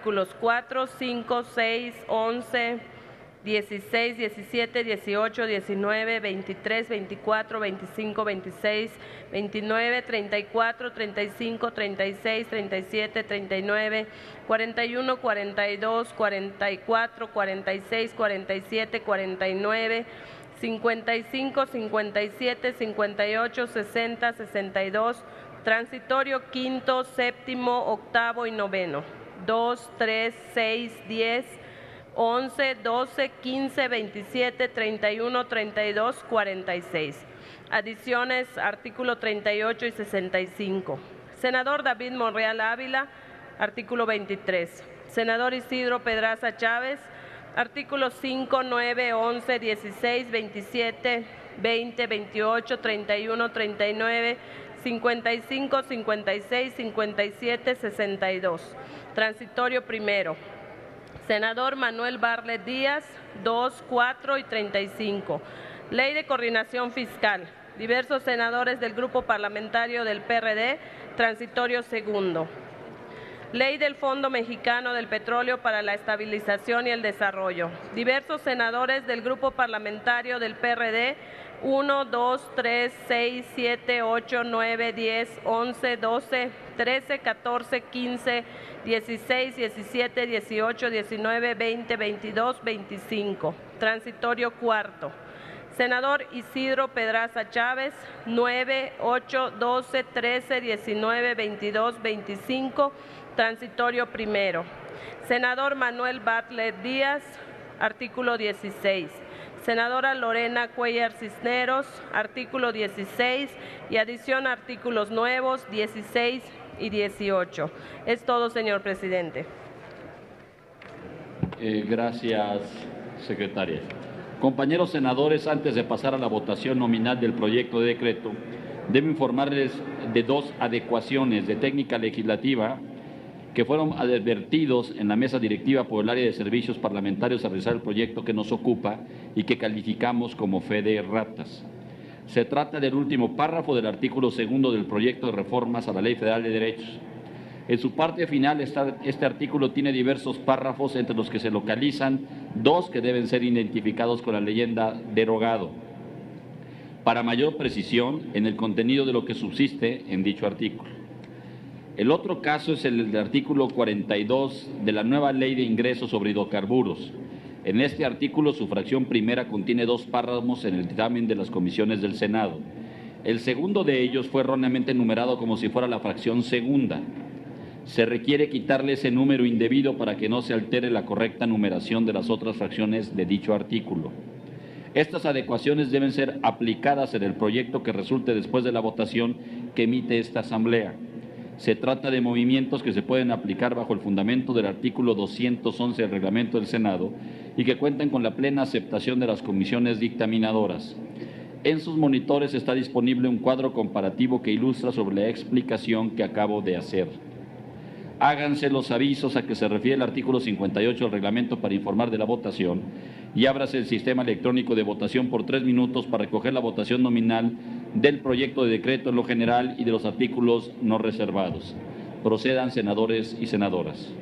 Artículos 4, 5, 6, 11, 16, 17, 18, 19, 23, 24, 25, 26, 29, 34, 35, 36, 37, 39, 41, 42, 44, 46, 47, 49, 55, 57, 58, 60, 62, transitorio quinto, séptimo, octavo y noveno. 2, 3, 6, 10, 11, 12, 15, 27, 31, 32, 46. Adiciones, artículo 38 y 65. Senador David Monreal Ávila, artículo 23. Senador Isidro Pedraza Chávez, artículos 5, 9, 11, 16, 27, 20, 28, 31, 39, 55, 56, 57, 62. Transitorio primero. Senador Manuel Barlet Díaz, 2, 4 y 35. Ley de coordinación fiscal. Diversos senadores del Grupo Parlamentario del PRD, transitorio segundo. Ley del Fondo Mexicano del Petróleo para la Estabilización y el Desarrollo. Diversos senadores del Grupo Parlamentario del PRD, 1, 2, 3, 6, 7, 8, 9, 10, 11, 12, 13, 14, 15, 16, 17, 18, 19, 20, 22, 25. Transitorio cuarto. Senador Isidro Pedraza Chávez, 9, 8, 12, 13, 19, 22, 25. Transitorio primero. Senador Manuel Bartlett Díaz, artículo 16. Senadora Lorena Cuellar Cisneros, artículo 16 y adición a artículos nuevos 16 y 18. Es todo, señor presidente. Gracias, secretaria. Compañeros senadores, antes de pasar a la votación nominal del proyecto de decreto, debo informarles de dos adecuaciones de técnica legislativa que fueron advertidos en la mesa directiva por el área de servicios parlamentarios a realizar el proyecto que nos ocupa y que calificamos como fe de ratas. Se trata del último párrafo del artículo segundo del proyecto de reformas a la Ley Federal de Derechos. En su parte final, este artículo tiene diversos párrafos, entre los que se localizan dos que deben ser identificados con la leyenda derogado, para mayor precisión en el contenido de lo que subsiste en dicho artículo. El otro caso es el del artículo 42 de la nueva Ley de Ingresos sobre Hidrocarburos. En este artículo, su fracción primera contiene dos párrafos en el dictamen de las comisiones del Senado. El segundo de ellos fue erróneamente numerado como si fuera la fracción segunda. Se requiere quitarle ese número indebido para que no se altere la correcta numeración de las otras fracciones de dicho artículo. Estas adecuaciones deben ser aplicadas en el proyecto que resulte después de la votación que emite esta Asamblea. Se trata de movimientos que se pueden aplicar bajo el fundamento del artículo 211 del reglamento del Senado y que cuentan con la plena aceptación de las comisiones dictaminadoras. En sus monitores está disponible un cuadro comparativo que ilustra sobre la explicación que acabo de hacer. Háganse los avisos a que se refiere el artículo 58 del reglamento para informar de la votación y ábrase el sistema electrónico de votación por 3 minutos para recoger la votación nominal del proyecto de decreto en lo general y de los artículos no reservados. Procedan, senadores y senadoras.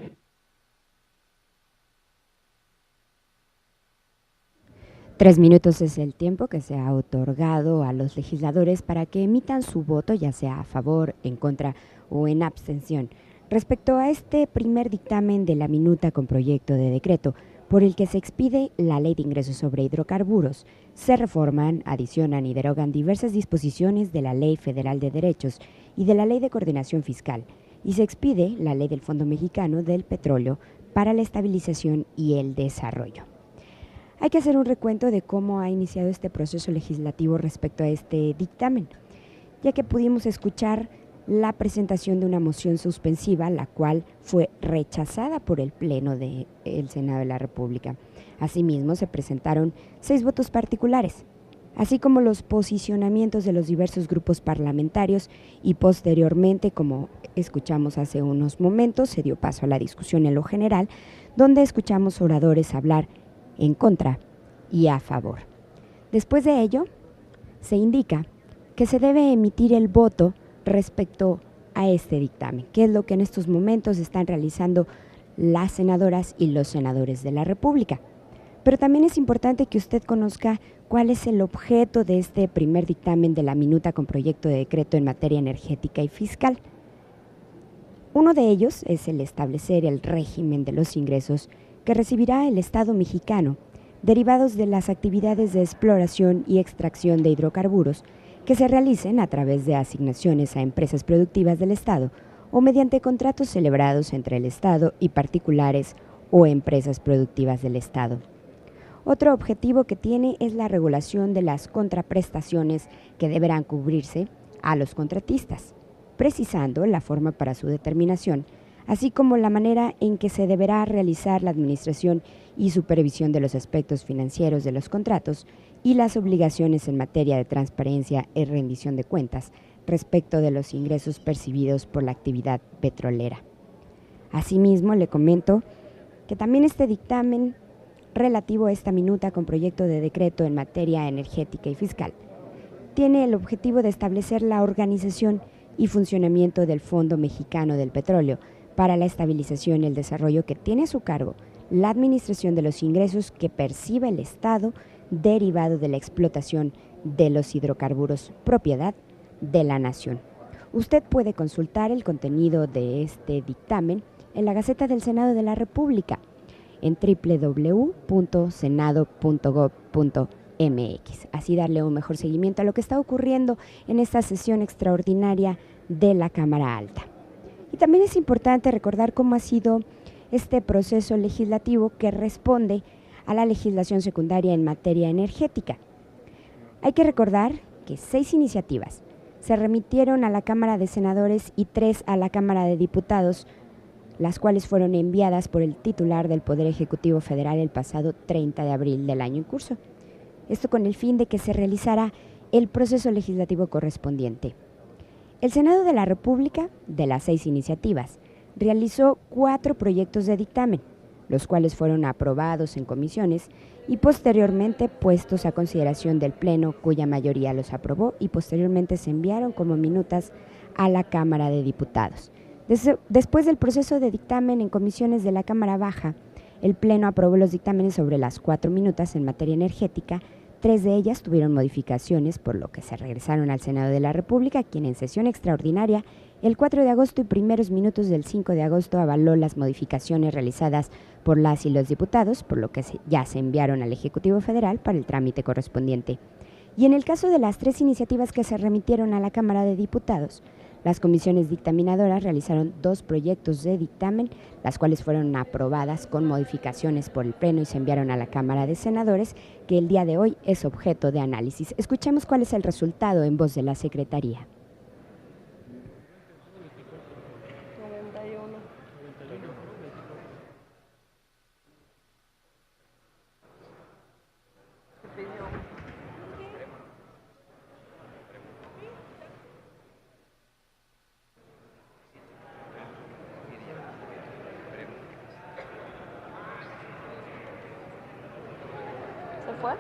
Tres minutos es el tiempo que se ha otorgado a los legisladores para que emitan su voto, ya sea a favor, en contra o en abstención, respecto a este primer dictamen de la minuta con proyecto de decreto, por el que se expide la Ley de Ingresos sobre Hidrocarburos. Se reforman, adicionan y derogan diversas disposiciones de la Ley Federal de Derechos y de la Ley de Coordinación Fiscal, y se expide la Ley del Fondo Mexicano del Petróleo para la Estabilización y el Desarrollo. Hay que hacer un recuento de cómo ha iniciado este proceso legislativo respecto a este dictamen, ya que pudimos escuchar la presentación de una moción suspensiva, la cual fue rechazada por el Pleno del Senado de la República. Asimismo, se presentaron 6 votos particulares, así como los posicionamientos de los diversos grupos parlamentarios y posteriormente, como escuchamos hace unos momentos, se dio paso a la discusión en lo general, donde escuchamos oradores hablar en contra y a favor. Después de ello, se indica que se debe emitir el voto respecto a este dictamen, que es lo que en estos momentos están realizando las senadoras y los senadores de la República. Pero también es importante que usted conozca cuál es el objeto de este primer dictamen de la minuta con proyecto de decreto en materia energética y fiscal. Uno de ellos es el establecer el régimen de los ingresos que recibirá el Estado mexicano derivados de las actividades de exploración y extracción de hidrocarburos que se realicen a través de asignaciones a empresas productivas del Estado o mediante contratos celebrados entre el Estado y particulares o empresas productivas del Estado. Otro objetivo que tiene es la regulación de las contraprestaciones que deberán cubrirse a los contratistas, precisando la forma para su determinación, así como la manera en que se deberá realizar la administración y supervisión de los aspectos financieros de los contratos y las obligaciones en materia de transparencia y rendición de cuentas respecto de los ingresos percibidos por la actividad petrolera. Asimismo, le comento que también este dictamen relativo a esta minuta con proyecto de decreto en materia energética y fiscal tiene el objetivo de establecer la organización y funcionamiento del Fondo Mexicano del Petróleo para la estabilización y el desarrollo, que tiene a su cargo la administración de los ingresos que percibe el Estado derivado de la explotación de los hidrocarburos propiedad de la nación. Usted puede consultar el contenido de este dictamen en la Gaceta del Senado de la República en www.senado.gov.mx, así darle un mejor seguimiento a lo que está ocurriendo en esta sesión extraordinaria de la Cámara Alta. Y también es importante recordar cómo ha sido este proceso legislativo que responde a la legislación secundaria en materia energética. Hay que recordar que 6 iniciativas se remitieron a la Cámara de Senadores y 3 a la Cámara de Diputados, las cuales fueron enviadas por el titular del Poder Ejecutivo Federal el pasado 30 de abril del año en curso. Esto con el fin de que se realizara el proceso legislativo correspondiente. El Senado de la República, de las 6 iniciativas, realizó 4 proyectos de dictamen, los cuales fueron aprobados en comisiones y posteriormente puestos a consideración del Pleno, cuya mayoría los aprobó, y posteriormente se enviaron como minutas a la Cámara de Diputados. Después del proceso de dictamen en comisiones de la Cámara Baja, el Pleno aprobó los dictámenes sobre las 4 minutas en materia energética. 3 de ellas tuvieron modificaciones, por lo que se regresaron al Senado de la República, quien en sesión extraordinaria el 4 de agosto y primeros minutos del 5 de agosto avaló las modificaciones realizadas por las y los diputados, por lo que ya se enviaron al Ejecutivo Federal para el trámite correspondiente. Y en el caso de las 3 iniciativas que se remitieron a la Cámara de Diputados, las comisiones dictaminadoras realizaron 2 proyectos de dictamen, las cuales fueron aprobadas con modificaciones por el Pleno y se enviaron a la Cámara de Senadores, que el día de hoy es objeto de análisis. Escuchemos cuál es el resultado en voz de la Secretaría. 91. ¿Se fue?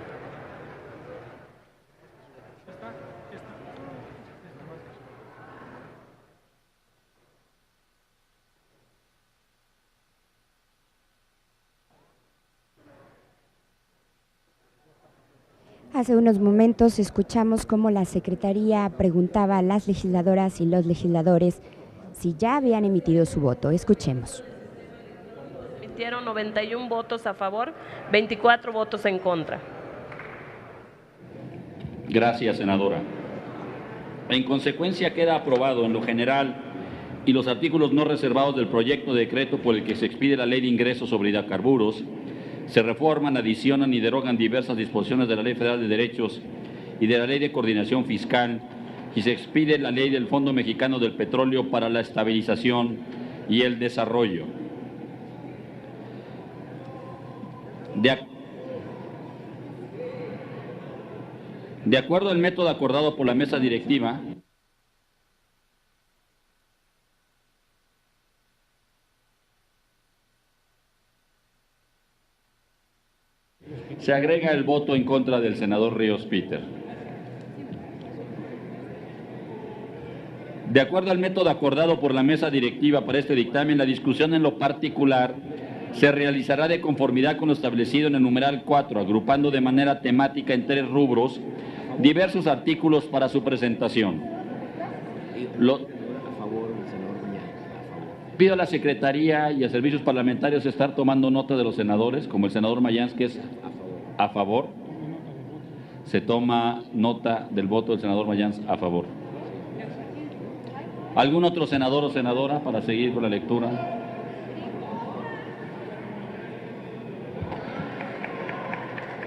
Hace unos momentos escuchamos cómo la Secretaría preguntaba a las legisladoras y los legisladores si ya habían emitido su voto. Escuchemos. Emitieron 91 votos a favor, 24 votos en contra. Gracias, senadora. En consecuencia, queda aprobado en lo general y los artículos no reservados del proyecto de decreto por el que se expide la Ley de Ingresos sobre Hidrocarburos. Se reforman, adicionan y derogan diversas disposiciones de la Ley Federal de Derechos y de la Ley de Coordinación Fiscal, y se expide la Ley del Fondo Mexicano del Petróleo para la estabilización y el desarrollo. De acuerdo al método acordado por la mesa directiva, se agrega el voto en contra del senador Ríos Peter. De acuerdo al método acordado por la mesa directiva para este dictamen, la discusión en lo particular se realizará de conformidad con lo establecido en el numeral 4, agrupando de manera temática en 3 rubros diversos artículos para su presentación. Pido a la Secretaría y a Servicios Parlamentarios estar tomando nota de los senadores, como el senador Mayans, que es a favor. Se toma nota del voto del senador Mayans a favor. ¿Algún otro senador o senadora para seguir con la lectura?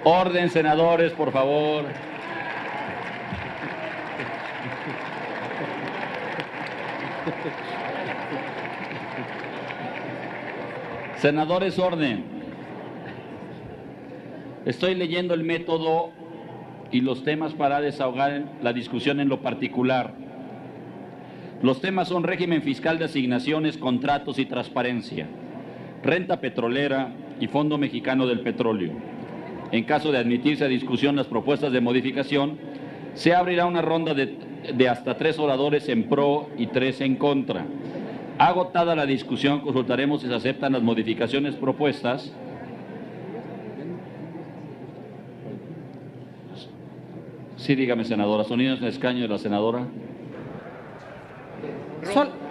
Orden, senadores, por favor. Senadores, orden. Estoy leyendo el método y los temas para desahogar la discusión en lo particular. Los temas son régimen fiscal de asignaciones, contratos y transparencia, renta petrolera y Fondo Mexicano del Petróleo. En caso de admitirse a discusión las propuestas de modificación, se abrirá una ronda de hasta 3 oradores en pro y 3 en contra. Agotada la discusión, consultaremos si se aceptan las modificaciones propuestas. Sí, dígame, senadora. Sonidos en el escaño de la senadora.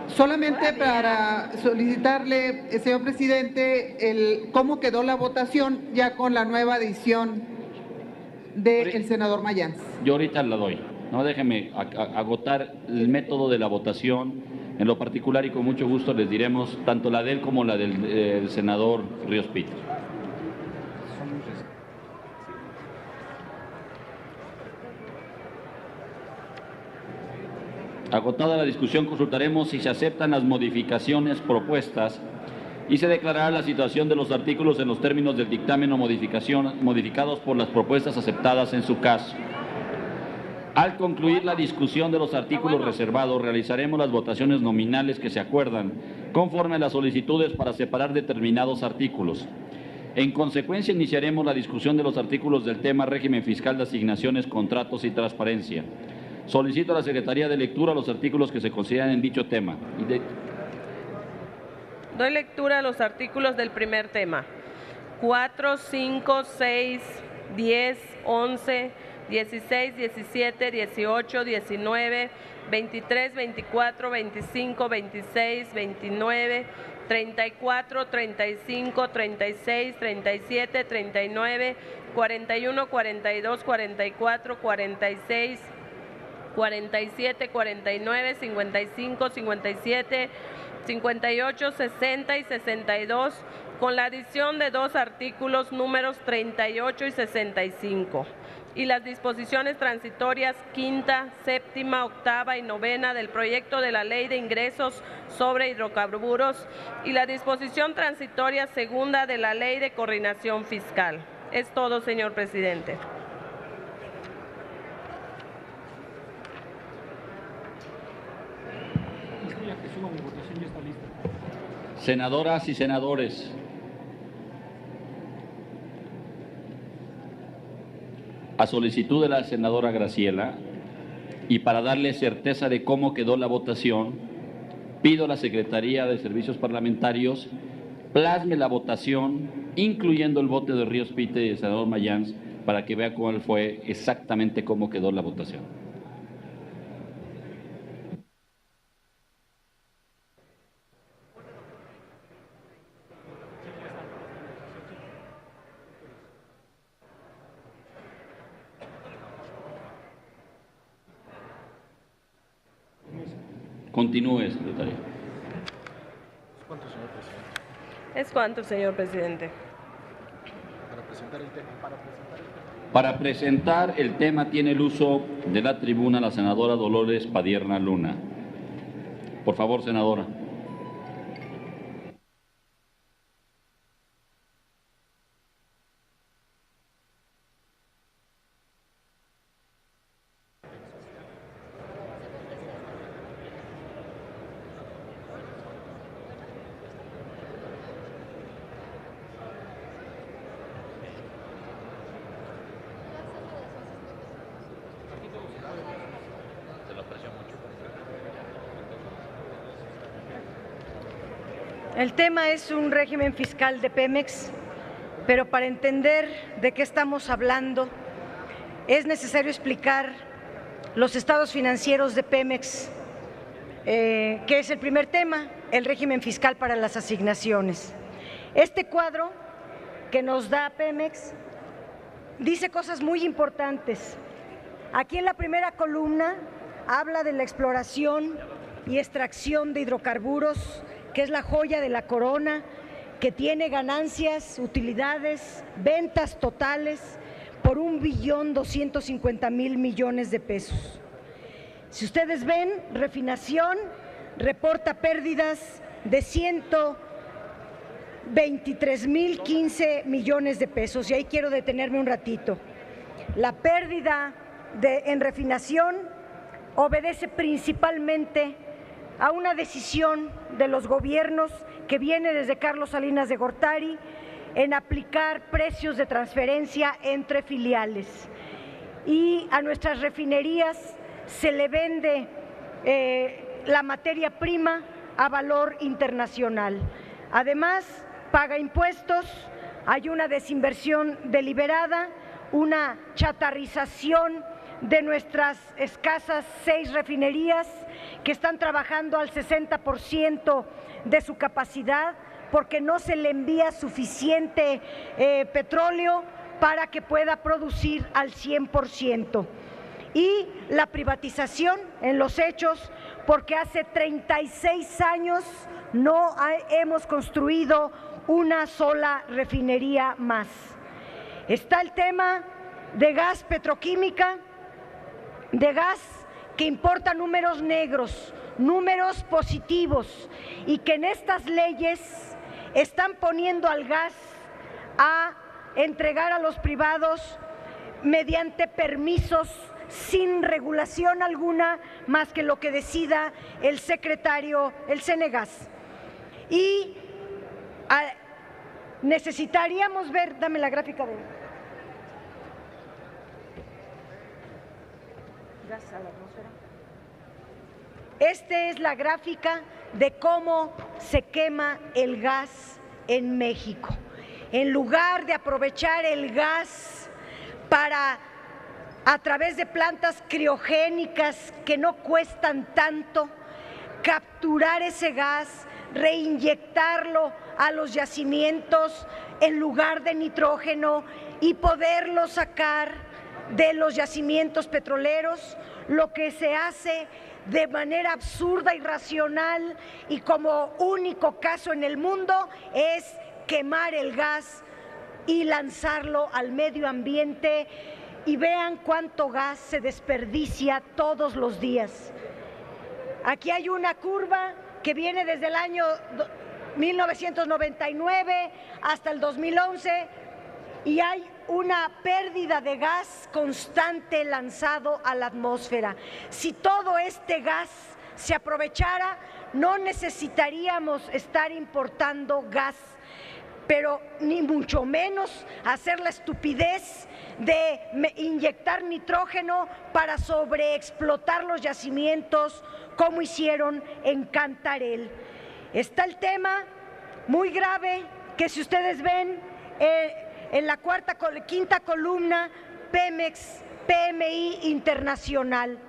Solamente para solicitarle, señor presidente, cómo quedó la votación ya con la nueva edición del senador Mayans. Yo ahorita la doy. No, déjeme agotar el método de la votación en lo particular y con mucho gusto les diremos tanto la de él como la del senador Ríos Peter. Agotada la discusión, consultaremos si se aceptan las modificaciones propuestas y se declarará la situación de los artículos en los términos del dictamen o modificados por las propuestas aceptadas en su caso. Al concluir la discusión de los artículos reservados, realizaremos las votaciones nominales que se acuerdan, conforme a las solicitudes para separar determinados artículos. En consecuencia, iniciaremos la discusión de los artículos del tema régimen fiscal de asignaciones, contratos y transparencia. Solicito a la Secretaría de lectura los artículos que se consideran en dicho tema. Doy lectura a los artículos del primer tema. 4, 5, 6, 10, 11, 16, 17, 18, 19, 23, 24, 25, 26, 29, 34, 35, 36, 37, 39, 41, 42, 44, 46, 47, 49, 55, 57, 58, 60 y 62, con la adición de 2 artículos números 38 y 65, y las disposiciones transitorias quinta, séptima, octava y novena del proyecto de la Ley de Ingresos sobre Hidrocarburos y la disposición transitoria segunda de la Ley de Coordinación Fiscal. Es todo, señor presidente. Senadoras y senadores, a solicitud de la senadora Graciela y para darle certeza de cómo quedó la votación, pido a la Secretaría de Servicios Parlamentarios plasme la votación, incluyendo el voto de Ríos Peter y del senador Mayans, para que vea cuál fue exactamente cómo quedó la votación. Continúe, secretaria. Es cuanto, señor presidente. Para presentar el tema tiene el uso de la tribuna la senadora Dolores Padierna Luna. Por favor, senadora. el tema es un régimen fiscal de Pemex, pero para entender de qué estamos hablando es necesario explicar los estados financieros de Pemex, que es el primer tema, el régimen fiscal para las asignaciones. Este cuadro que nos da Pemex dice cosas muy importantes. Aquí en la primera columna habla de la exploración y extracción de hidrocarburos, que es la joya de la corona, que tiene ganancias, utilidades, ventas totales por 1.250.000 millones de pesos. Si ustedes ven, refinación reporta pérdidas de 123.015 millones de pesos, y ahí quiero detenerme un ratito. La pérdida en refinación obedece principalmente a una decisión de los gobiernos que viene desde Carlos Salinas de Gortari en aplicar precios de transferencia entre filiales, y a nuestras refinerías se le vende la materia prima a valor internacional. Además, paga impuestos, hay una desinversión deliberada, una chatarrización de nuestras escasas 6 refinerías que están trabajando al 60% de su capacidad porque no se le envía suficiente petróleo para que pueda producir al 100%. Y la privatización en los hechos, porque hace 36 años no hemos construido una sola refinería más. Está el tema de gas petroquímica, de gas que importa números negros, números positivos, y que en estas leyes están poniendo al gas a entregar a los privados mediante permisos sin regulación alguna más que lo que decida el secretario, el Cenegas. Y necesitaríamos ver, dame la gráfica de gas a la atmósfera. Esta es la gráfica de cómo se quema el gas en México. En lugar de aprovechar el gas para, a través de plantas criogénicas que no cuestan tanto, capturar ese gas, reinyectarlo a los yacimientos en lugar de nitrógeno y poderlo sacar de los yacimientos petroleros, lo que se hace de manera absurda, irracional y como único caso en el mundo es quemar el gas y lanzarlo al medio ambiente, y vean cuánto gas se desperdicia todos los días. Aquí hay una curva que viene desde el año 1999 hasta el 2011 y hay una pérdida de gas constante lanzado a la atmósfera. Si todo este gas se aprovechara, no necesitaríamos estar importando gas, pero ni mucho menos hacer la estupidez de inyectar nitrógeno para sobreexplotar los yacimientos como hicieron en Cantarell. Está el tema muy grave que, si ustedes ven en la quinta columna, Pemex, PMI internacional,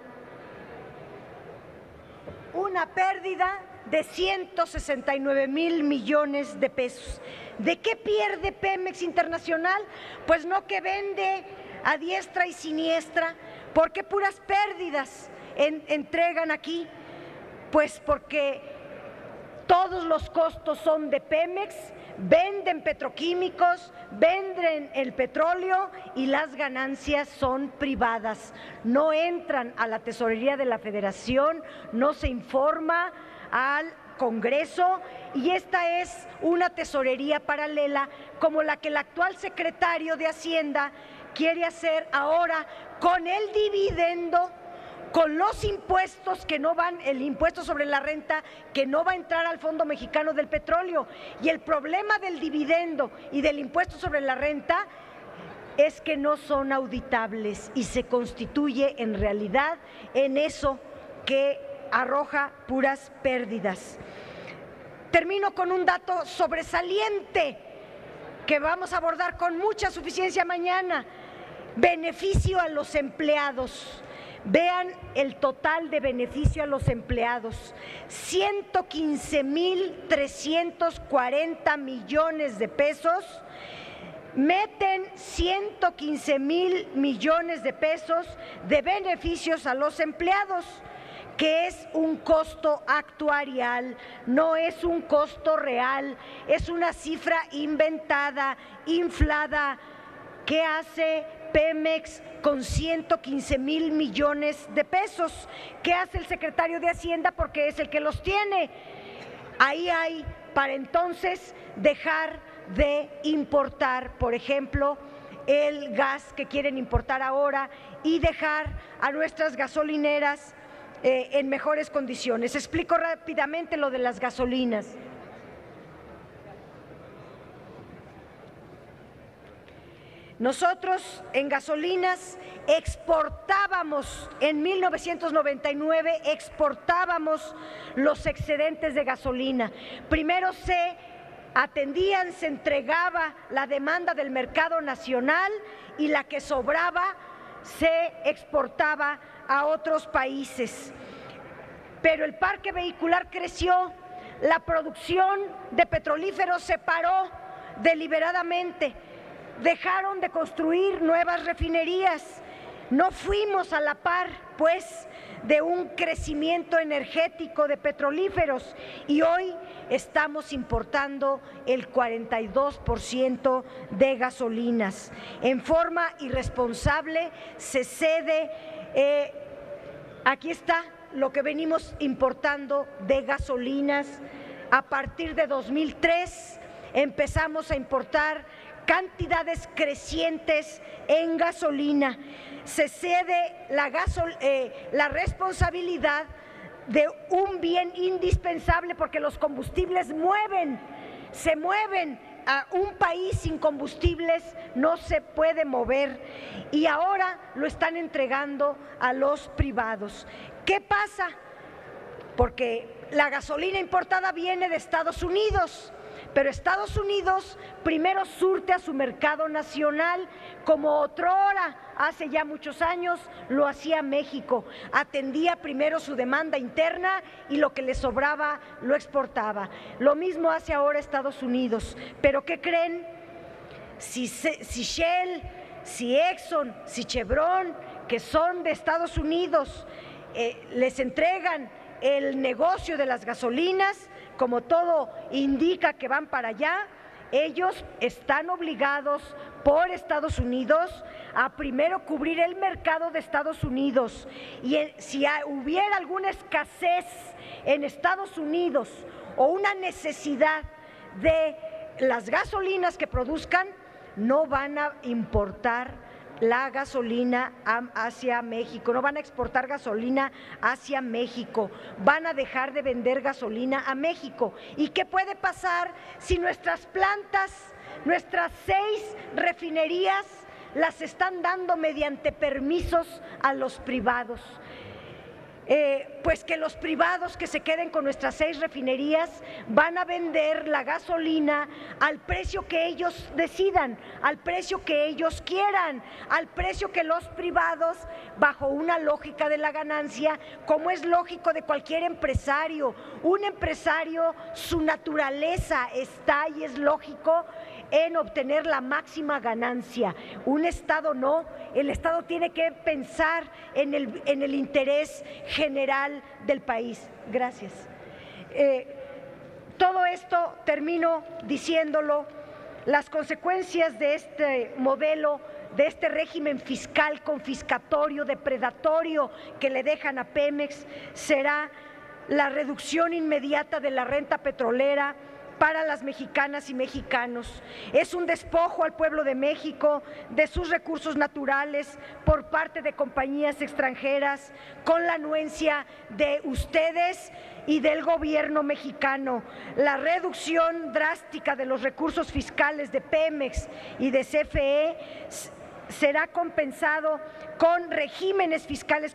una pérdida de 169.000 millones de pesos. ¿De qué pierde Pemex Internacional? Pues no, que vende a diestra y siniestra. ¿Por qué puras pérdidas entregan aquí? Pues porque todos los costos son de Pemex, venden petroquímicos, venden el petróleo y las ganancias son privadas. No entran a la tesorería de la Federación, no se informa al Congreso, y esta es una tesorería paralela como la que el actual secretario de Hacienda quiere hacer ahora con el dividendo, con los impuestos que no van, el impuesto sobre la renta que no va a entrar al Fondo Mexicano del Petróleo. Y el problema del dividendo y del impuesto sobre la renta es que no son auditables y se constituye en realidad en eso que arroja puras pérdidas. Termino con un dato sobresaliente que vamos a abordar con mucha suficiencia mañana. Beneficio a los empleados. Vean el total de beneficio a los empleados, 115,340 millones de pesos, meten 115,000 millones de pesos de beneficios a los empleados, que es un costo actuarial, no es un costo real, es una cifra inventada, inflada. ¿Qué hace Pemex con 115,000 millones de pesos? ¿Qué hace el secretario de Hacienda? Porque es el que los tiene. Ahí hay para entonces dejar de importar, por ejemplo, el gas que quieren importar ahora y dejar a nuestras gasolineras en mejores condiciones. Explico rápidamente lo de las gasolinas. Nosotros en gasolinas exportábamos, en 1999 exportábamos los excedentes de gasolina. Primero se atendían, se entregaba la demanda del mercado nacional y la que sobraba se exportaba a otros países. Pero el parque vehicular creció, la producción de petrolíferos se paró deliberadamente. Dejaron de construir nuevas refinerías, no fuimos a la par, pues, de un crecimiento energético de petrolíferos y hoy estamos importando el 42% de gasolinas. En forma irresponsable se cede, aquí está lo que venimos importando de gasolinas. A partir de 2003 empezamos a importar cantidades crecientes en gasolina. Se cede la responsabilidad de un bien indispensable porque los combustibles se mueven. A un país sin combustibles no se puede mover y ahora lo están entregando a los privados. ¿Qué pasa? Porque la gasolina importada viene de Estados Unidos. Pero Estados Unidos primero surte a su mercado nacional, como otrora, hace ya muchos años, lo hacía México. Atendía primero su demanda interna y lo que le sobraba lo exportaba. Lo mismo hace ahora Estados Unidos. ¿Pero qué creen? Si Shell, si Exxon, si Chevron, que son de Estados Unidos, les entregan el negocio de las gasolinas, como todo indica que van para allá, ellos están obligados por Estados Unidos a primero cubrir el mercado de Estados Unidos y si hubiera alguna escasez en Estados Unidos o una necesidad de las gasolinas que produzcan, no van a importar la gasolina hacia México, no van a exportar gasolina hacia México, van a dejar de vender gasolina a México. ¿Y qué puede pasar si nuestras plantas, nuestras 6 refinerías, las están dando mediante permisos a los privados? Pues que los privados que se queden con nuestras 6 refinerías van a vender la gasolina al precio que ellos decidan, al precio que ellos quieran, al precio que los privados, bajo una lógica de la ganancia, como es lógico de cualquier empresario. Un empresario, su naturaleza está y es lógico en obtener la máxima ganancia. Un Estado no, el Estado tiene que pensar en el interés general del país. Gracias. Todo esto termino diciéndolo, las consecuencias de este modelo, de este régimen fiscal confiscatorio, depredatorio que le dejan a Pemex, será la reducción inmediata de la renta petrolera para las mexicanas y mexicanos. Es un despojo al pueblo de México de sus recursos naturales por parte de compañías extranjeras con la anuencia de ustedes y del gobierno mexicano. La reducción drástica de los recursos fiscales de Pemex y de CFE será compensado con regímenes fiscales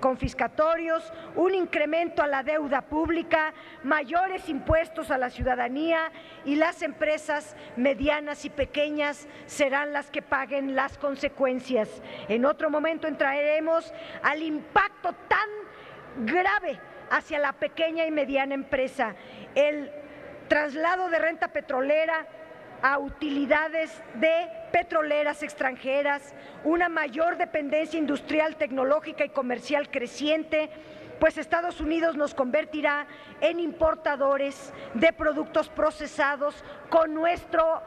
confiscatorios, un incremento a la deuda pública, mayores impuestos a la ciudadanía, y las empresas medianas y pequeñas serán las que paguen las consecuencias. En otro momento entraremos al impacto tan grave hacia la pequeña y mediana empresa, el traslado de renta petrolera a utilidades de petroleras extranjeras, una mayor dependencia industrial, tecnológica y comercial creciente, pues Estados Unidos nos convertirá en importadores de productos procesados con nuestro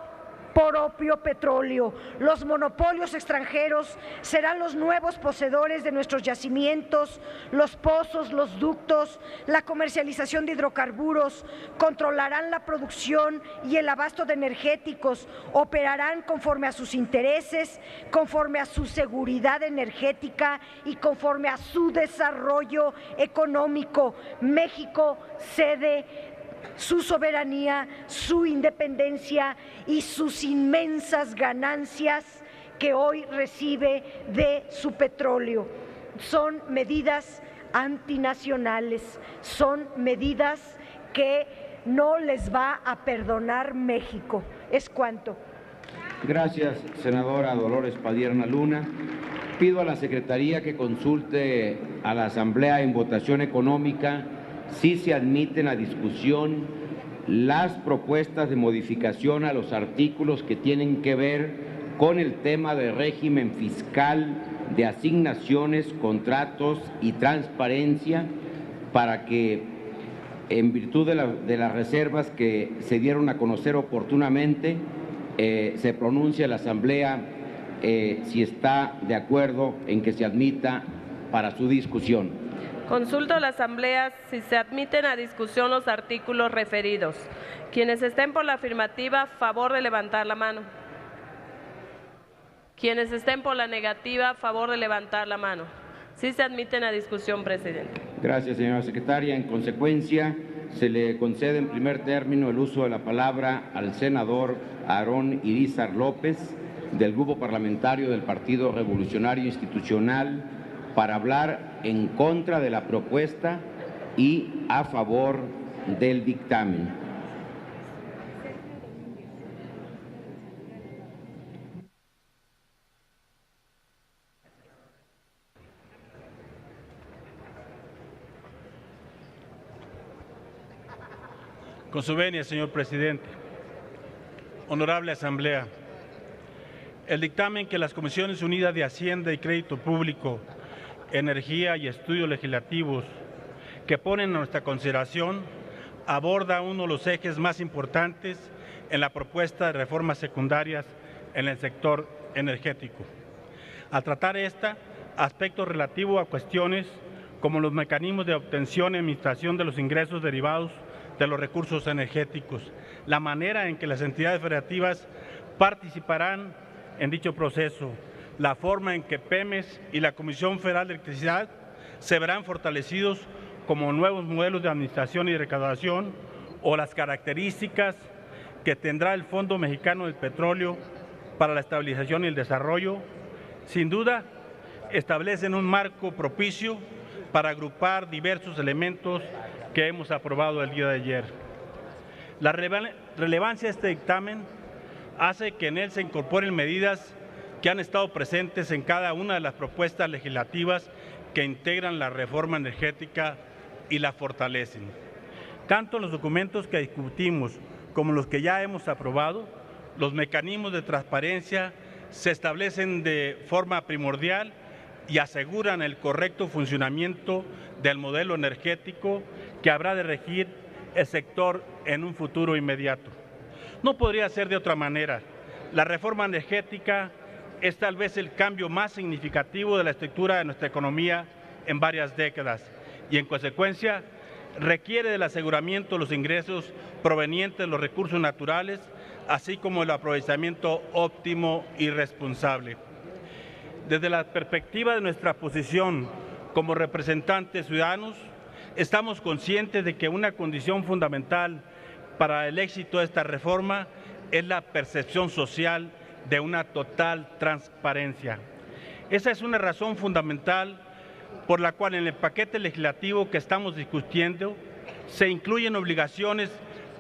propio petróleo. Los monopolios extranjeros serán los nuevos poseedores de nuestros yacimientos, los pozos, los ductos, la comercialización de hidrocarburos, controlarán la producción y el abasto de energéticos, operarán conforme a sus intereses, conforme a su seguridad energética y conforme a su desarrollo económico. México cede su soberanía, su independencia y sus inmensas ganancias que hoy recibe de su petróleo. Son medidas antinacionales, son medidas que no les va a perdonar México. Es cuanto. Gracias, senadora Dolores Padierna Luna. Pido a la Secretaría que consulte a la Asamblea en votación económica si se admiten a discusión las propuestas de modificación a los artículos que tienen que ver con el tema de régimen fiscal, de asignaciones, contratos y transparencia, para que, en virtud de las reservas que se dieron a conocer oportunamente, se pronuncie la Asamblea si está de acuerdo en que se admita para su discusión. Consulto a la Asamblea si se admiten a discusión los artículos referidos. Quienes estén por la afirmativa, favor de levantar la mano. Quienes estén por la negativa, favor de levantar la mano. Sí se admiten a discusión, presidente. Gracias, señora secretaria. En consecuencia, se le concede en primer término el uso de la palabra al senador Aarón Irízar López, del Grupo Parlamentario del Partido Revolucionario Institucional, para hablar en contra de la propuesta y a favor del dictamen. Con su venia, señor presidente. Honorable Asamblea, el dictamen que las Comisiones Unidas de Hacienda y Crédito Público, Energía y Estudios Legislativos que ponen a nuestra consideración aborda uno de los ejes más importantes en la propuesta de reformas secundarias en el sector energético. Al tratar aspectos relativos a cuestiones como los mecanismos de obtención y administración de los ingresos derivados de los recursos energéticos, la manera en que las entidades federativas participarán en dicho proceso, la forma en que Pemex y la Comisión Federal de Electricidad se verán fortalecidos como nuevos modelos de administración y recaudación, o las características que tendrá el Fondo Mexicano del Petróleo para la Estabilización y el Desarrollo, sin duda establecen un marco propicio para agrupar diversos elementos que hemos aprobado el día de ayer. La relevancia de este dictamen hace que en él se incorporen medidas que han estado presentes en cada una de las propuestas legislativas que integran la reforma energética y la fortalecen. Tanto los documentos que discutimos como los que ya hemos aprobado, los mecanismos de transparencia se establecen de forma primordial y aseguran el correcto funcionamiento del modelo energético que habrá de regir el sector en un futuro inmediato. No podría ser de otra manera. La reforma energética es tal vez el cambio más significativo de la estructura de nuestra economía en varias décadas y, en consecuencia, requiere del aseguramiento de los ingresos provenientes de los recursos naturales, así como el aprovechamiento óptimo y responsable. Desde la perspectiva de nuestra posición como representantes ciudadanos, estamos conscientes de que una condición fundamental para el éxito de esta reforma es la percepción social de una total transparencia. Esa es una razón fundamental por la cual en el paquete legislativo que estamos discutiendo se incluyen obligaciones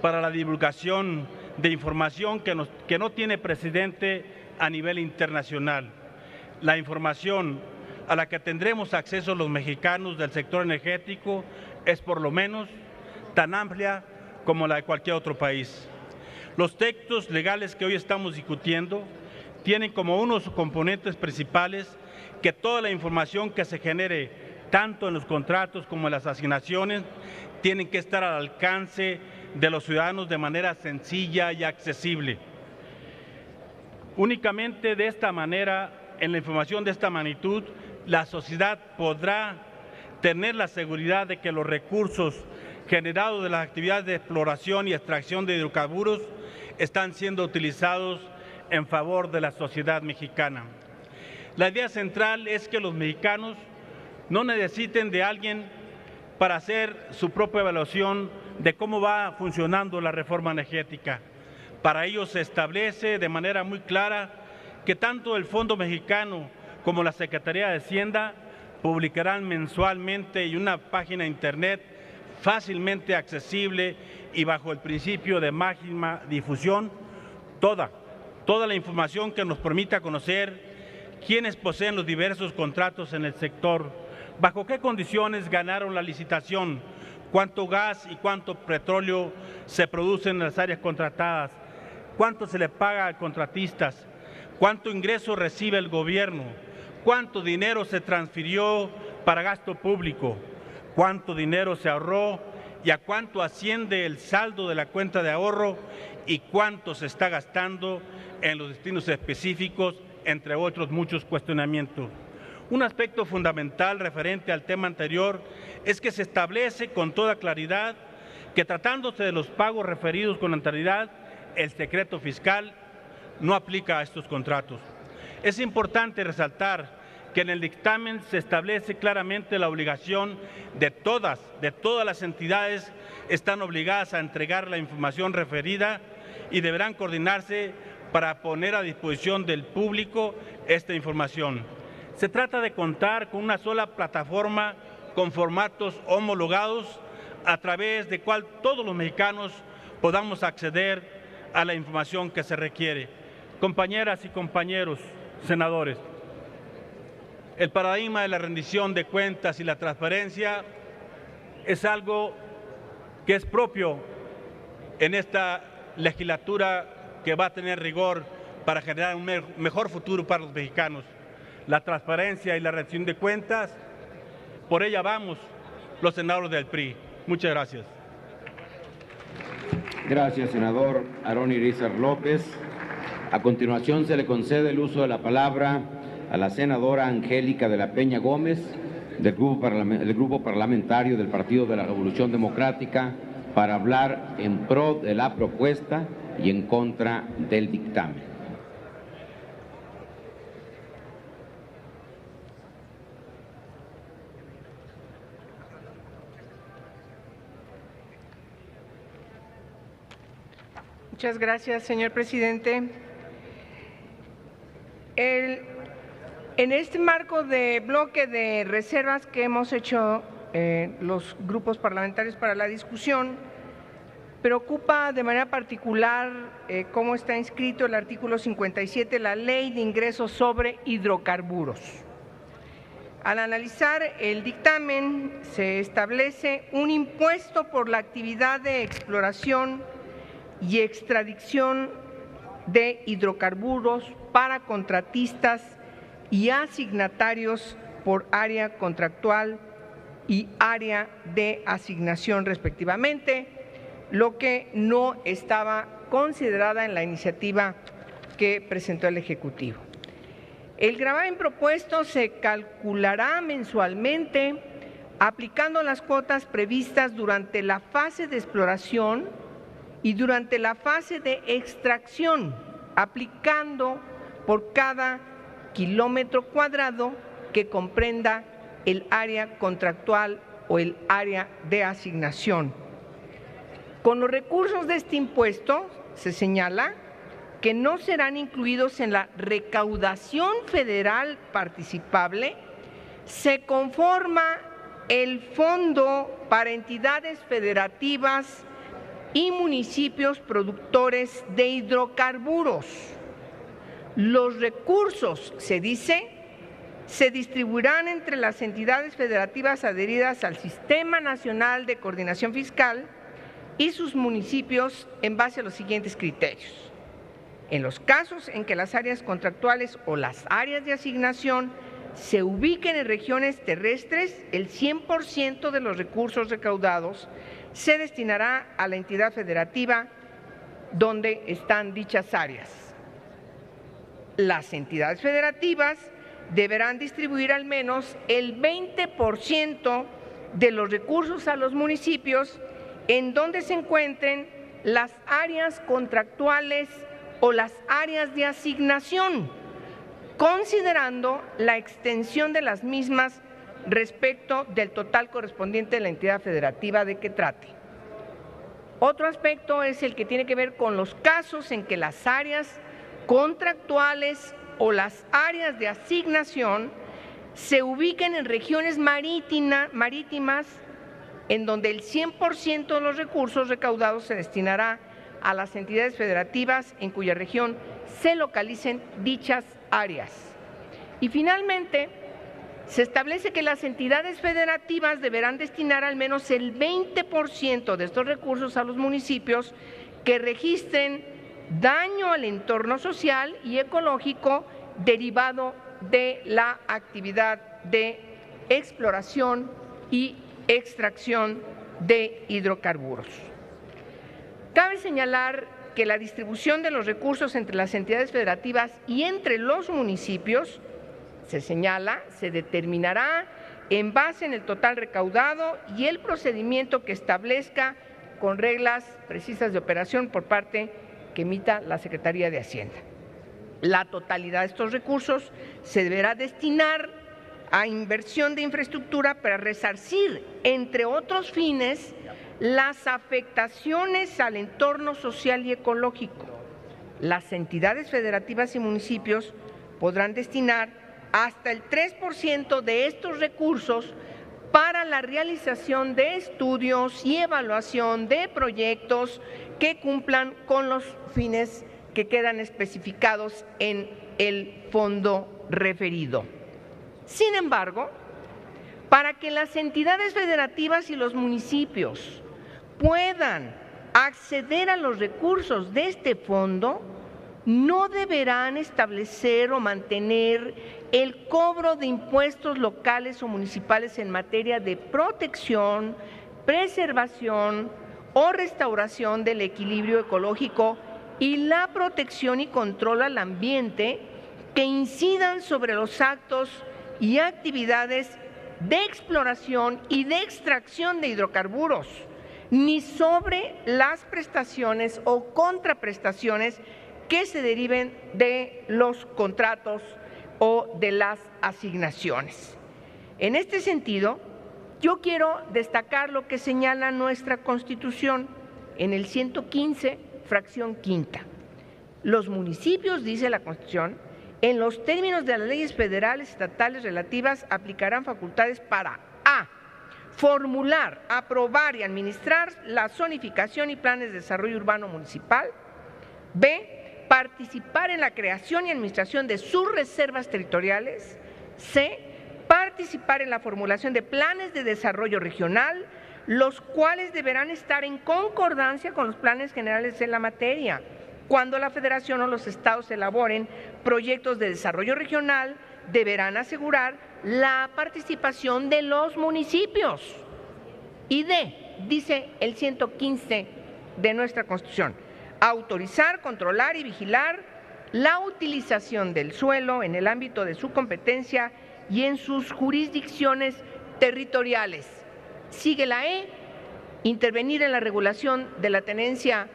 para la divulgación de información que no tiene precedente a nivel internacional. La información a la que tendremos acceso los mexicanos del sector energético es por lo menos tan amplia como la de cualquier otro país. Los textos legales que hoy estamos discutiendo tienen como uno de sus componentes principales que toda la información que se genere, tanto en los contratos como en las asignaciones, tienen que estar al alcance de los ciudadanos de manera sencilla y accesible. Únicamente de esta manera, en la información de esta magnitud, la sociedad podrá tener la seguridad de que los recursos generados de las actividades de exploración y extracción de hidrocarburos están siendo utilizados en favor de la sociedad mexicana. La idea central es que los mexicanos no necesiten de alguien para hacer su propia evaluación de cómo va funcionando la reforma energética. Para ello se establece de manera muy clara que tanto el Fondo Mexicano como la Secretaría de Hacienda publicarán mensualmente en una página de internet fácilmente accesible y bajo el principio de máxima difusión toda la información que nos permita conocer quiénes poseen los diversos contratos en el sector, bajo qué condiciones ganaron la licitación, cuánto gas y cuánto petróleo se producen en las áreas contratadas, cuánto se le paga a contratistas, cuánto ingreso recibe el gobierno, cuánto dinero se transfirió para gasto público, cuánto dinero se ahorró y a cuánto asciende el saldo de la cuenta de ahorro y cuánto se está gastando en los destinos específicos, entre otros muchos cuestionamientos. Un aspecto fundamental referente al tema anterior es que se establece con toda claridad que tratándose de los pagos referidos con anterioridad, el secreto fiscal no aplica a estos contratos. Es importante resaltar que en el dictamen se establece claramente la obligación de todas las entidades están obligadas a entregar la información referida y deberán coordinarse para poner a disposición del público esta información. Se trata de contar con una sola plataforma con formatos homologados a través de cual todos los mexicanos podamos acceder a la información que se requiere. Compañeras y compañeros senadores, el paradigma de la rendición de cuentas y la transparencia es algo que es propio en esta legislatura que va a tener rigor para generar un mejor futuro para los mexicanos. La transparencia y la rendición de cuentas, por ella vamos los senadores del PRI. Muchas gracias. Gracias, senador Aarón Irizar López. A continuación se le concede el uso de la palabra a la senadora Angélica de la Peña Gómez, del grupo parlamentario del Partido de la Revolución Democrática, para hablar en pro de la propuesta y en contra del dictamen. Muchas gracias, señor presidente. En este marco de bloque de reservas que hemos hecho los grupos parlamentarios para la discusión, preocupa de manera particular cómo está inscrito el artículo 57 de la Ley de Ingresos sobre Hidrocarburos. Al analizar el dictamen, se establece un impuesto por la actividad de exploración y extracción de hidrocarburos para contratistas y asignatarios por área contractual y área de asignación respectivamente, lo que no estaba considerada en la iniciativa que presentó el Ejecutivo. El gravamen propuesto se calculará mensualmente aplicando las cuotas previstas durante la fase de exploración y durante la fase de extracción, aplicando por cada kilómetro cuadrado que comprenda el área contractual o el área de asignación. Con los recursos de este impuesto, se señala, que no serán incluidos en la recaudación federal participable, se conforma el Fondo para Entidades Federativas y Municipios Productores de Hidrocarburos. Los recursos, se dice, se distribuirán entre las entidades federativas adheridas al Sistema Nacional de Coordinación Fiscal y sus municipios en base a los siguientes criterios. En los casos en que las áreas contractuales o las áreas de asignación se ubiquen en regiones terrestres, el 100% de los recursos recaudados se destinará a la entidad federativa donde están dichas áreas. Las entidades federativas deberán distribuir al menos el 20% de los recursos a los municipios en donde se encuentren las áreas contractuales o las áreas de asignación, considerando la extensión de las mismas respecto del total correspondiente de la entidad federativa de que trate. Otro aspecto es el que tiene que ver con los casos en que las áreas contractuales o las áreas de asignación se ubiquen en regiones marítimas en donde el 100% de los recursos recaudados se destinará a las entidades federativas en cuya región se localicen dichas áreas. Y finalmente, se establece que las entidades federativas deberán destinar al menos el 20% de estos recursos a los municipios que registren daño al entorno social y ecológico derivado de la actividad de exploración y extracción de hidrocarburos. Cabe señalar que la distribución de los recursos entre las entidades federativas y entre los municipios, se señala, se determinará en base en el total recaudado y el procedimiento que establezca con reglas precisas de operación por parte que emita la Secretaría de Hacienda. La totalidad de estos recursos se deberá destinar a inversión de infraestructura para resarcir, entre otros fines, las afectaciones al entorno social y ecológico. Las entidades federativas y municipios podrán destinar hasta el 3% de estos recursos para la realización de estudios y evaluación de proyectos que cumplan con los fines que quedan especificados en el fondo referido. Sin embargo, para que las entidades federativas y los municipios puedan acceder a los recursos de este fondo, no deberán establecer o mantener el cobro de impuestos locales o municipales en materia de protección, preservación o restauración del equilibrio ecológico y la protección y control al ambiente que incidan sobre los actos y actividades de exploración y de extracción de hidrocarburos, ni sobre las prestaciones o contraprestaciones que se deriven de los contratos o de las asignaciones. En este sentido, yo quiero destacar lo que señala nuestra Constitución en el 115, fracción quinta. Los municipios, dice la Constitución, en los términos de las leyes federales y estatales relativas, aplicarán facultades para a. Formular, aprobar y administrar la zonificación y planes de desarrollo urbano municipal. B. Participar en la creación y administración de sus reservas territoriales. C. Participar en la formulación de planes de desarrollo regional, los cuales deberán estar en concordancia con los planes generales en la materia. Cuando la Federación o los estados elaboren proyectos de desarrollo regional, deberán asegurar la participación de los municipios. Y D, dice el 115 de nuestra Constitución, autorizar, controlar y vigilar la utilización del suelo en el ámbito de su competencia y en sus jurisdicciones territoriales. Sigue la E, intervenir en la regulación de la tenencia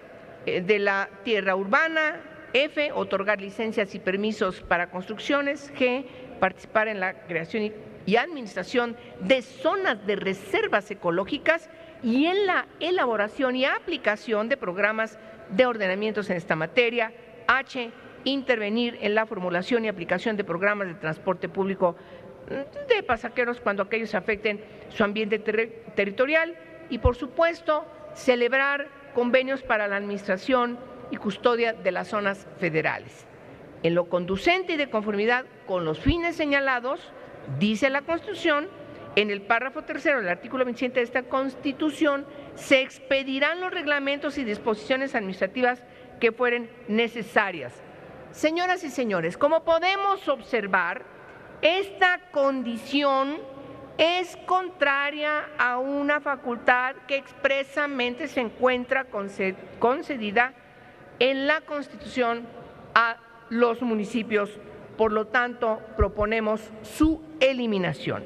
de la tierra urbana. F, otorgar licencias y permisos para construcciones. G, participar en la creación y administración de zonas de reservas ecológicas y en la elaboración y aplicación de programas de ordenamientos en esta materia. H, intervenir en la formulación y aplicación de programas de transporte público de pasajeros cuando aquellos afecten su ambiente territorial y, por supuesto, celebrar convenios para la administración y custodia de las zonas federales. En lo conducente y de conformidad con los fines señalados, dice la Constitución, en el párrafo tercero del artículo 27 de esta Constitución, se expedirán los reglamentos y disposiciones administrativas que fueren necesarias. Señoras y señores, como podemos observar, esta condición es contraria a una facultad que expresamente se encuentra concedida en la Constitución a los municipios. Por lo tanto, proponemos su eliminación.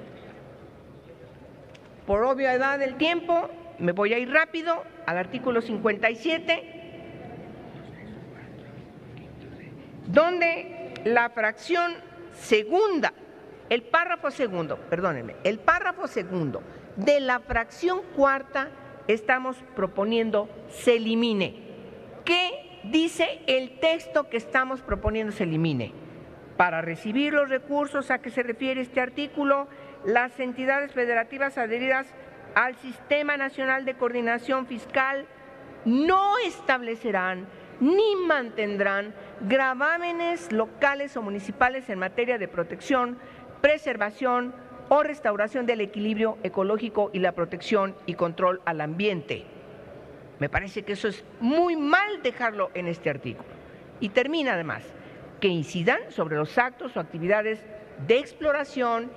Por obviedad del tiempo, me voy a ir rápido al artículo 57, donde la fracción segunda, el párrafo segundo de la fracción cuarta estamos proponiendo se elimine. ¿Qué dice el texto que estamos proponiendo se elimine? Para recibir los recursos a que se refiere este artículo, las entidades federativas adheridas al Sistema Nacional de Coordinación Fiscal no establecerán ni mantendrán gravámenes locales o municipales en materia de protección, preservación o restauración del equilibrio ecológico y la protección y control al ambiente. Me parece que eso es muy mal dejarlo en este artículo. Y termina además, que incidan sobre los actos o actividades de exploración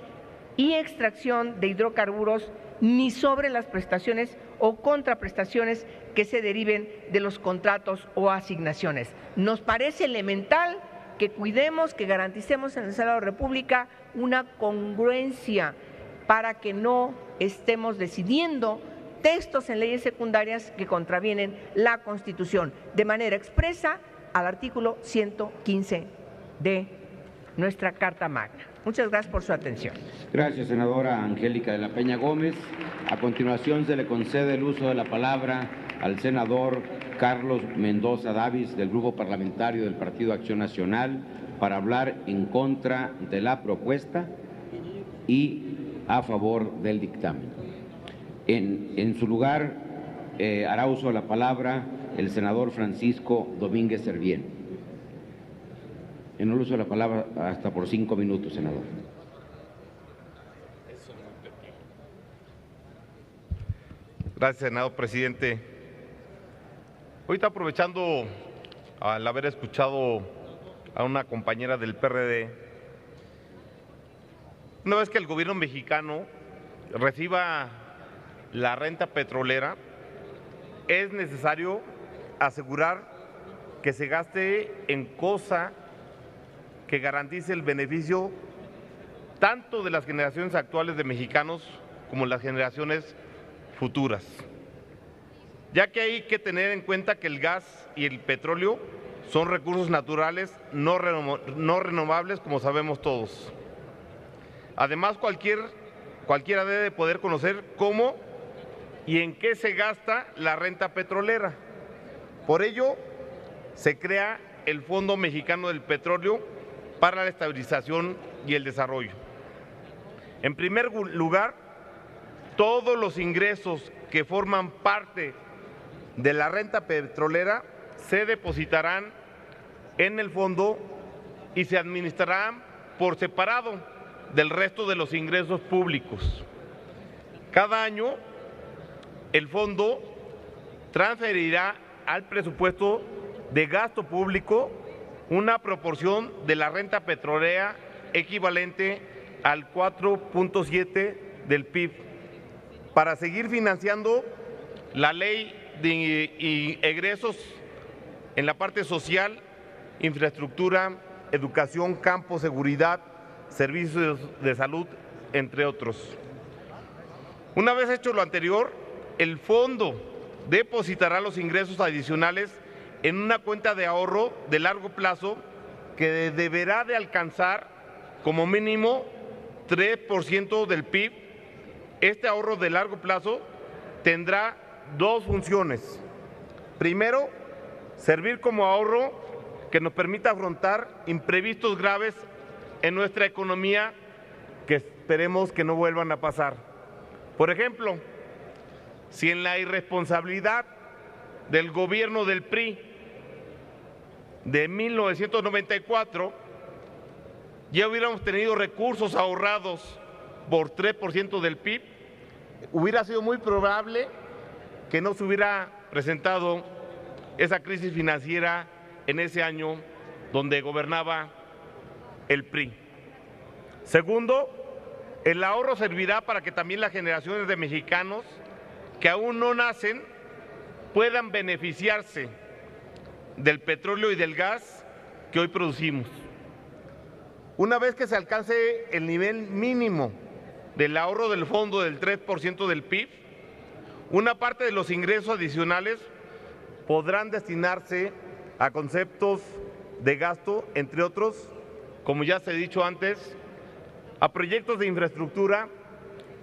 y extracción de hidrocarburos, ni sobre las prestaciones o contraprestaciones que se deriven de los contratos o asignaciones. Nos parece elemental que cuidemos, que garanticemos en el Senado de la República una congruencia para que no estemos decidiendo textos en leyes secundarias que contravienen la Constitución de manera expresa al artículo 115 de nuestra Carta Magna. Muchas gracias por su atención. Gracias, senadora Angélica de la Peña Gómez. A continuación se le concede el uso de la palabra al senador Carlos Mendoza Davis, del Grupo Parlamentario del Partido Acción Nacional, para hablar en contra de la propuesta y a favor del dictamen. En su lugar hará uso de la palabra el senador Francisco Domínguez Servién. En el uso de la palabra hasta por 5 minutos, senador. Gracias, senador presidente. Ahorita, aprovechando al haber escuchado a una compañera del PRD, una vez que el gobierno mexicano reciba la renta petrolera, es necesario asegurar que se gaste en cosa que garantice el beneficio tanto de las generaciones actuales de mexicanos como las generaciones futuras, ya que hay que tener en cuenta que el gas y el petróleo son recursos naturales no renovables, como sabemos todos. Además, cualquiera debe poder conocer cómo y en qué se gasta la renta petrolera. Por ello, se crea el Fondo Mexicano del Petróleo para la Estabilización y el Desarrollo. En primer lugar, todos los ingresos que forman parte de la renta petrolera se depositarán en el fondo y se administrarán por separado del resto de los ingresos públicos. Cada año, el fondo transferirá al presupuesto de gasto público una proporción de la renta petrolera equivalente al 4.7 del PIB para seguir financiando la ley de egresos en la parte social, infraestructura, educación, campo, seguridad, servicios de salud, entre otros. Una vez hecho lo anterior, el fondo depositará los ingresos adicionales en una cuenta de ahorro de largo plazo que deberá de alcanzar como mínimo 3% del PIB. Este ahorro de largo plazo tendrá dos funciones. Primero, servir como ahorro que nos permita afrontar imprevistos graves en nuestra economía que esperemos que no vuelvan a pasar. Por ejemplo, si en la irresponsabilidad del gobierno del PRI de 1994 ya hubiéramos tenido recursos ahorrados por 3% del PIB, hubiera sido muy probable que no se hubiera presentado esa crisis financiera en ese año donde gobernaba el PRI. Segundo, el ahorro servirá para que también las generaciones de mexicanos que aún no nacen puedan beneficiarse del petróleo y del gas que hoy producimos. Una vez que se alcance el nivel mínimo del ahorro del fondo del 3% del PIB, una parte de los ingresos adicionales podrán destinarse a conceptos de gasto, entre otros, como ya se ha dicho antes, a proyectos de infraestructura,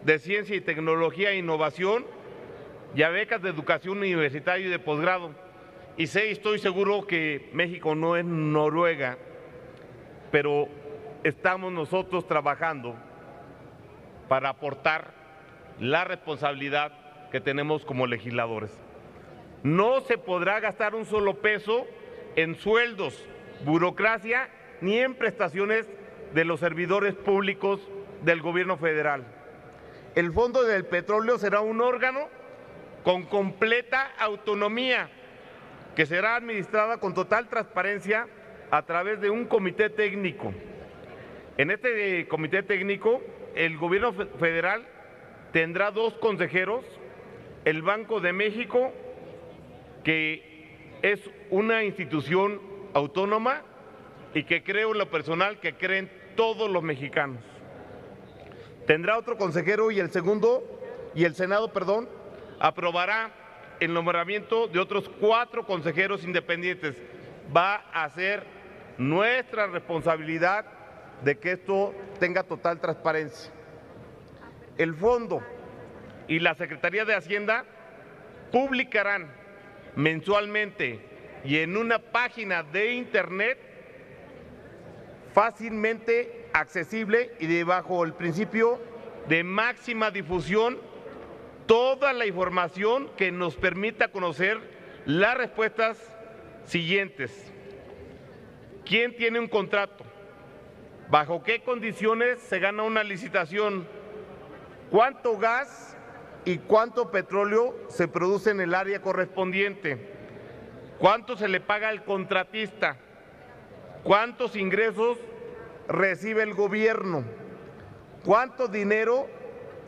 de ciencia y tecnología e innovación y a becas de educación universitaria y de posgrado. Y estoy seguro que México no es Noruega, pero estamos nosotros trabajando para aportar la responsabilidad que tenemos como legisladores. No se podrá gastar un solo peso en sueldos, burocracia ni en prestaciones de los servidores públicos del gobierno federal. El Fondo del Petróleo será un órgano con completa autonomía que será administrada con total transparencia a través de un comité técnico. En este comité técnico, el gobierno federal tendrá 2 consejeros, el Banco de México, que es una institución autónoma y que creo en lo personal que creen todos los mexicanos. Tendrá otro consejero y el Senado, aprobará el nombramiento de otros 4 consejeros independientes. Va a ser nuestra responsabilidad de que esto tenga total transparencia. El Fondo y la Secretaría de Hacienda publicarán mensualmente y en una página de internet fácilmente accesible y bajo el principio de máxima difusión toda la información que nos permita conocer las respuestas siguientes. ¿Quién tiene un contrato? ¿Bajo qué condiciones se gana una licitación? ¿Cuánto gas y cuánto petróleo se produce en el área correspondiente? ¿Cuánto se le paga al contratista? ¿Cuántos ingresos recibe el gobierno? ¿Cuánto dinero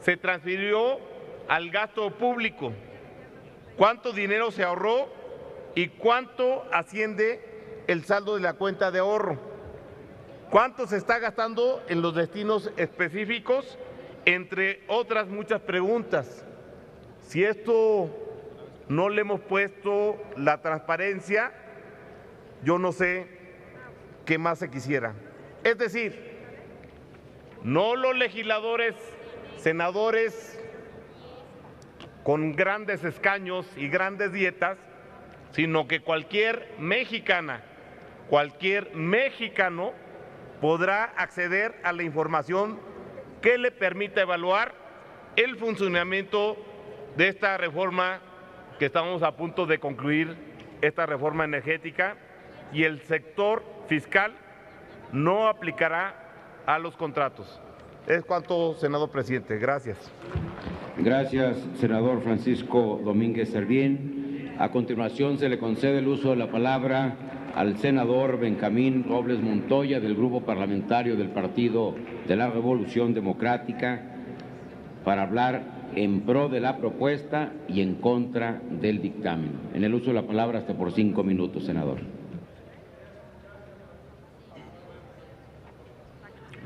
se transfirió al gasto público? ¿Cuánto dinero se ahorró y cuánto asciende el saldo de la cuenta de ahorro? ¿Cuánto se está gastando en los destinos específicos? Entre otras muchas preguntas. Si esto no le hemos puesto la transparencia, yo no sé qué más se quisiera. Es decir, no los legisladores, senadores con grandes escaños y grandes dietas, sino que cualquier mexicana, cualquier mexicano podrá acceder a la información que le permita evaluar el funcionamiento de esta reforma que estamos a punto de concluir, esta reforma energética, y el sector fiscal no aplicará a los contratos. Es cuanto, senador presidente. Gracias. Gracias, senador Francisco Domínguez Servién. A continuación se le concede el uso de la palabra al senador Benjamín Robles Montoya del Grupo Parlamentario del Partido de la Revolución Democrática para hablar en pro de la propuesta y en contra del dictamen. En el uso de la palabra hasta por 5 minutos, senador.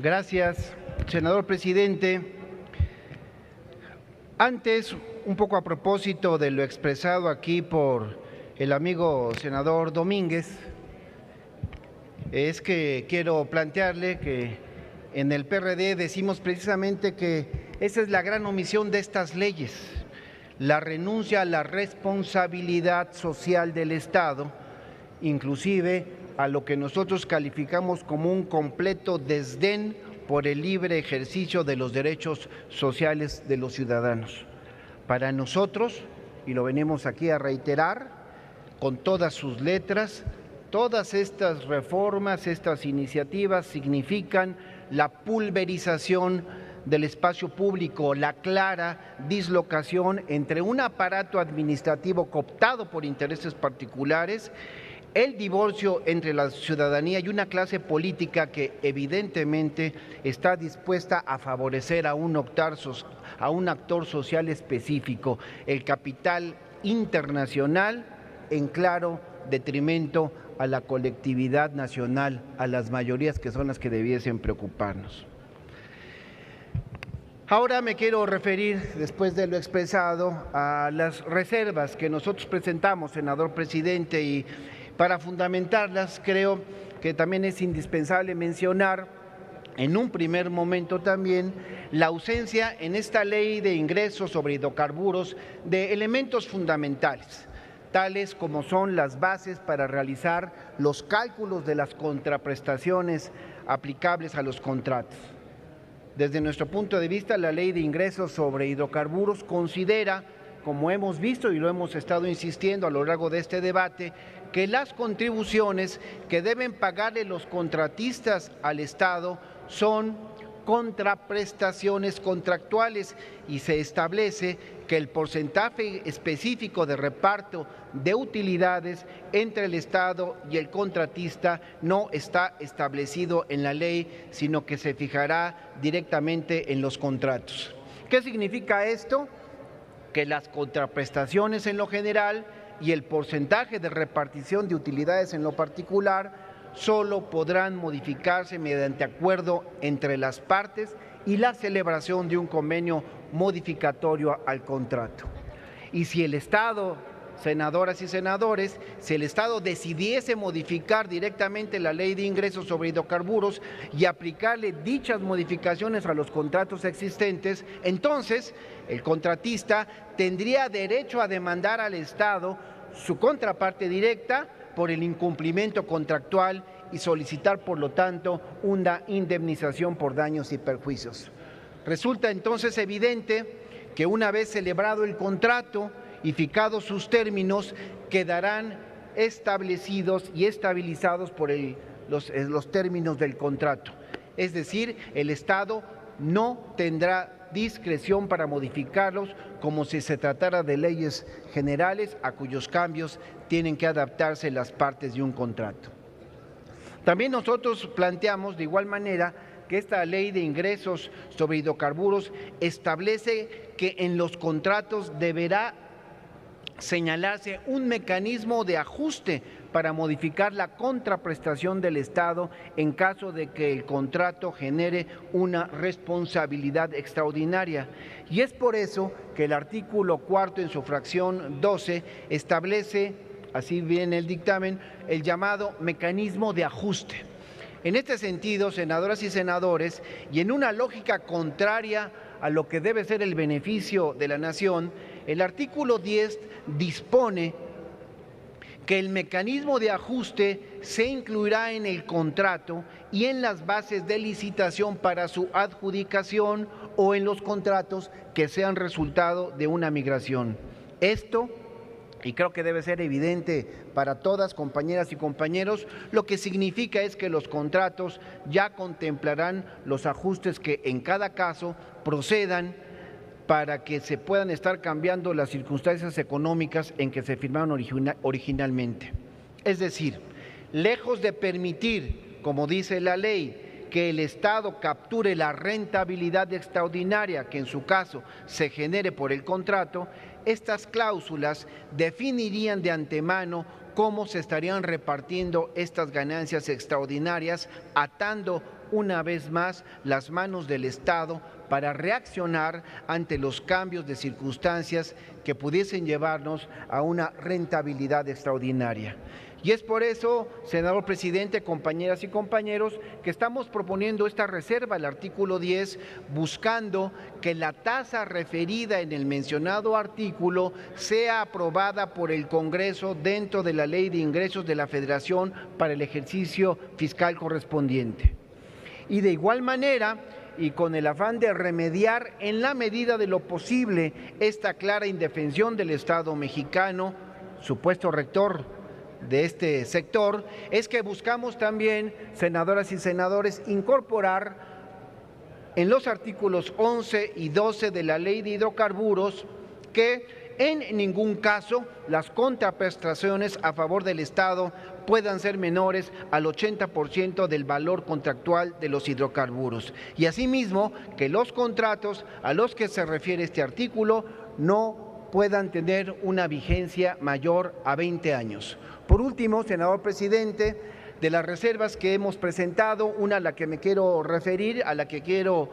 Gracias, senador presidente. Antes, un poco a propósito de lo expresado aquí por el amigo senador Domínguez, es que quiero plantearle que en el PRD decimos precisamente que esa es la gran omisión de estas leyes, la renuncia a la responsabilidad social del Estado, inclusive a lo que nosotros calificamos como un completo desdén por el libre ejercicio de los derechos sociales de los ciudadanos. Para nosotros, y lo venimos aquí a reiterar, con todas sus letras, todas estas reformas, estas iniciativas significan la pulverización del espacio público, la clara dislocación entre un aparato administrativo cooptado por intereses particulares, el divorcio entre la ciudadanía y una clase política que evidentemente está dispuesta a favorecer a un actor social específico, el capital internacional, en claro detrimento a la colectividad nacional, a las mayorías que son las que debiesen preocuparnos. Ahora me quiero referir, después de lo expresado, a las reservas que nosotros presentamos, senador presidente, y para fundamentarlas creo que también es indispensable mencionar en un primer momento también la ausencia en esta ley de ingresos sobre hidrocarburos de elementos fundamentales, tales como son las bases para realizar los cálculos de las contraprestaciones aplicables a los contratos. Desde nuestro punto de vista, la ley de ingresos sobre hidrocarburos considera, como hemos visto y lo hemos estado insistiendo a lo largo de este debate, que las contribuciones que deben pagarle los contratistas al Estado son contraprestaciones contractuales y se establece que el porcentaje específico de reparto de utilidades entre el Estado y el contratista no está establecido en la ley, sino que se fijará directamente en los contratos. ¿Qué significa esto? Que las contraprestaciones en lo general y el porcentaje de repartición de utilidades en lo particular solo podrán modificarse mediante acuerdo entre las partes y la celebración de un convenio modificatorio al contrato. Y si el Estado, senadoras y senadores, si el Estado decidiese modificar directamente la ley de ingresos sobre hidrocarburos y aplicarle dichas modificaciones a los contratos existentes, entonces el contratista tendría derecho a demandar al Estado su contraparte directa por el incumplimiento contractual y solicitar, por lo tanto, una indemnización por daños y perjuicios. Resulta entonces evidente que una vez celebrado el contrato y fijados sus términos, quedarán establecidos y estabilizados por los términos del contrato. Es decir, el Estado no tendrá discreción para modificarlos como si se tratara de leyes generales a cuyos cambios tienen que adaptarse las partes de un contrato. También nosotros planteamos de igual manera que esta ley de ingresos sobre hidrocarburos establece que en los contratos deberá señalarse un mecanismo de ajuste para modificar la contraprestación del Estado en caso de que el contrato genere una responsabilidad extraordinaria. Y es por eso que el artículo 4 en su fracción 12 establece, así viene el dictamen, el llamado mecanismo de ajuste. En este sentido, senadoras y senadores, y en una lógica contraria a lo que debe ser el beneficio de la nación, el artículo 10 dispone que el mecanismo de ajuste se incluirá en el contrato y en las bases de licitación para su adjudicación o en los contratos que sean resultado de una migración. Esto, y creo que debe ser evidente para todas, compañeras y compañeros, lo que significa es que los contratos ya contemplarán los ajustes que en cada caso procedan para que se puedan estar cambiando las circunstancias económicas en que se firmaron originalmente. Es decir, lejos de permitir, como dice la ley, que el Estado capture la rentabilidad extraordinaria que en su caso se genere por el contrato, estas cláusulas definirían de antemano cómo se estarían repartiendo estas ganancias extraordinarias, atando una vez más las manos del Estado para reaccionar ante los cambios de circunstancias que pudiesen llevarnos a una rentabilidad extraordinaria. Y es por eso, senador presidente, compañeras y compañeros, que estamos proponiendo esta reserva al artículo 10, buscando que la tasa referida en el mencionado artículo sea aprobada por el Congreso dentro de la Ley de Ingresos de la Federación para el ejercicio fiscal correspondiente. Y de igual manera, y con el afán de remediar en la medida de lo posible esta clara indefensión del Estado mexicano, supuesto rector de este sector, es que buscamos también, senadoras y senadores, incorporar en los artículos 11 y 12 de la Ley de Hidrocarburos que en ningún caso las contraprestaciones a favor del Estado puedan ser menores al 80% del valor contractual de los hidrocarburos. Y asimismo, que los contratos a los que se refiere este artículo no puedan tener una vigencia mayor a 20 años. Por último, senador presidente, de las reservas que hemos presentado, una a la que me quiero referir, a la que quiero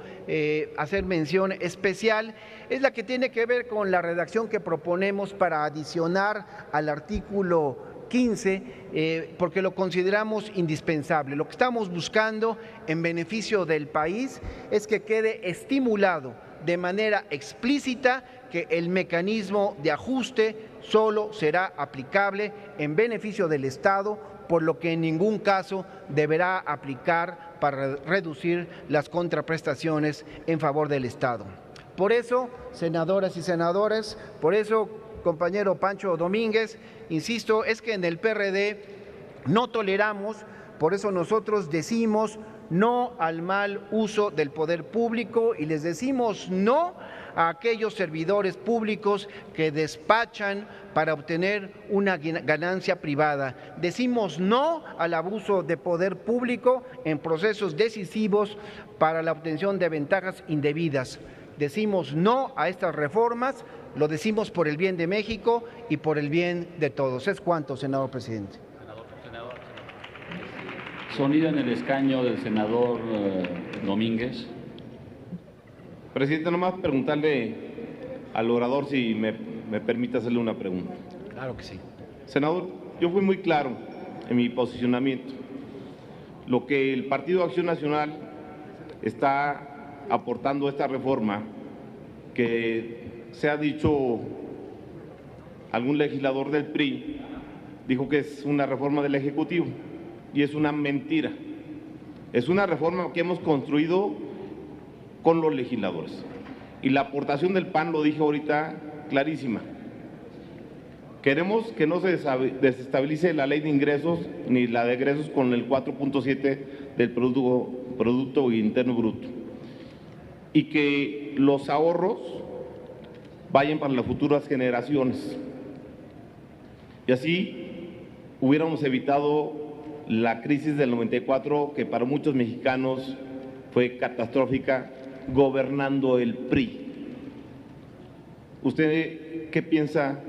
hacer mención especial, es la que tiene que ver con la redacción que proponemos para adicionar al artículo 15, porque lo consideramos indispensable. Lo que estamos buscando en beneficio del país es que quede estimulado de manera explícita que el mecanismo de ajuste solo será aplicable en beneficio del Estado, por lo que en ningún caso deberá aplicar para reducir las contraprestaciones en favor del Estado. Por eso, senadoras y senadores, por eso, compañero Pancho Domínguez, insisto, es que en el PRD no toleramos, por eso nosotros decimos no al mal uso del poder público y les decimos no a aquellos servidores públicos que despachan para obtener una ganancia privada. Decimos no al abuso de poder público en procesos decisivos para la obtención de ventajas indebidas. Decimos no a estas reformas, lo decimos por el bien de México y por el bien de todos. Es cuanto, senador presidente. Sonido en el escaño del senador Domínguez. Presidente, nomás preguntarle al orador si me permite hacerle una pregunta. Claro que sí. Senador, yo fui muy claro en mi posicionamiento. Lo que el Partido Acción Nacional está aportando a esta reforma, que se ha dicho algún legislador del PRI, dijo que es una reforma del Ejecutivo, y es una mentira. Es una reforma que hemos construido con los legisladores. Y la aportación del PAN, lo dije ahorita, clarísima. Queremos que no se desestabilice la ley de ingresos ni la de egresos con el 4.7 del Producto Interno Bruto. Y que los ahorros vayan para las futuras generaciones. Y así hubiéramos evitado la crisis del 94, que para muchos mexicanos fue catastrófica, gobernando el PRI. ¿Usted qué piensa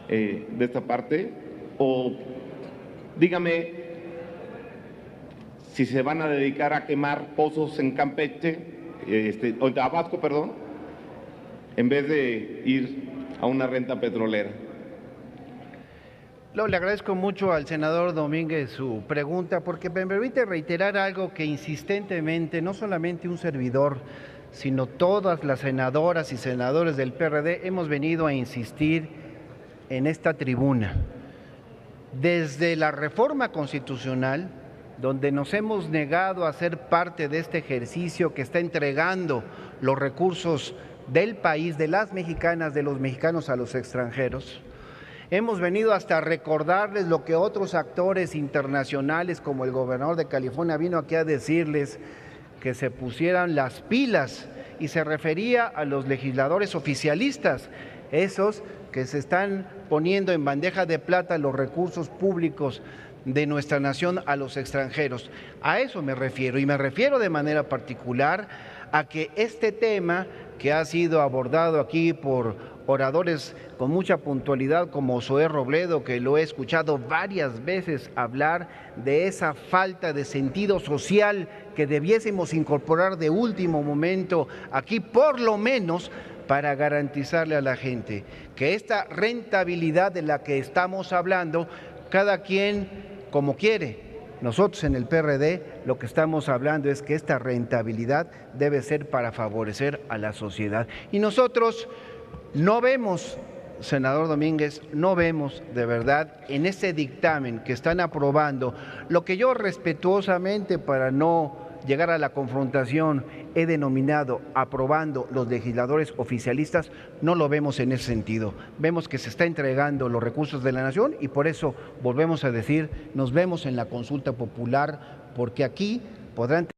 de esta parte? O dígame si se van a dedicar a quemar pozos en Campeche, o en Tabasco, perdón, en vez de ir a una renta petrolera. Le agradezco mucho al senador Domínguez su pregunta, porque me permite reiterar algo que insistentemente, no solamente un servidor, sino todas las senadoras y senadores del PRD hemos venido a insistir en esta tribuna. Desde la reforma constitucional, donde nos hemos negado a ser parte de este ejercicio que está entregando los recursos del país, de las mexicanas, de los mexicanos a los extranjeros, hemos venido hasta recordarles lo que otros actores internacionales, como el gobernador de California, vino aquí a decirles, que se pusieran las pilas, y se refería a los legisladores oficialistas, esos que se están poniendo en bandeja de plata los recursos públicos de nuestra nación a los extranjeros. A eso me refiero, y me refiero de manera particular a que este tema que ha sido abordado aquí por oradores con mucha puntualidad como Zoé Robledo, que lo he escuchado varias veces hablar de esa falta de sentido social que debiésemos incorporar de último momento aquí, por lo menos para garantizarle a la gente que esta rentabilidad de la que estamos hablando cada quien como quiere. Nosotros en el PRD lo que estamos hablando es que esta rentabilidad debe ser para favorecer a la sociedad. Y nosotros no vemos, senador Domínguez, no vemos de verdad en ese dictamen que están aprobando, lo que yo respetuosamente, para no llegar a la confrontación, he denominado aprobando los legisladores oficialistas, no lo vemos en ese sentido. Vemos que se está entregando los recursos de la nación y por eso volvemos a decir, nos vemos en la consulta popular, porque aquí podrán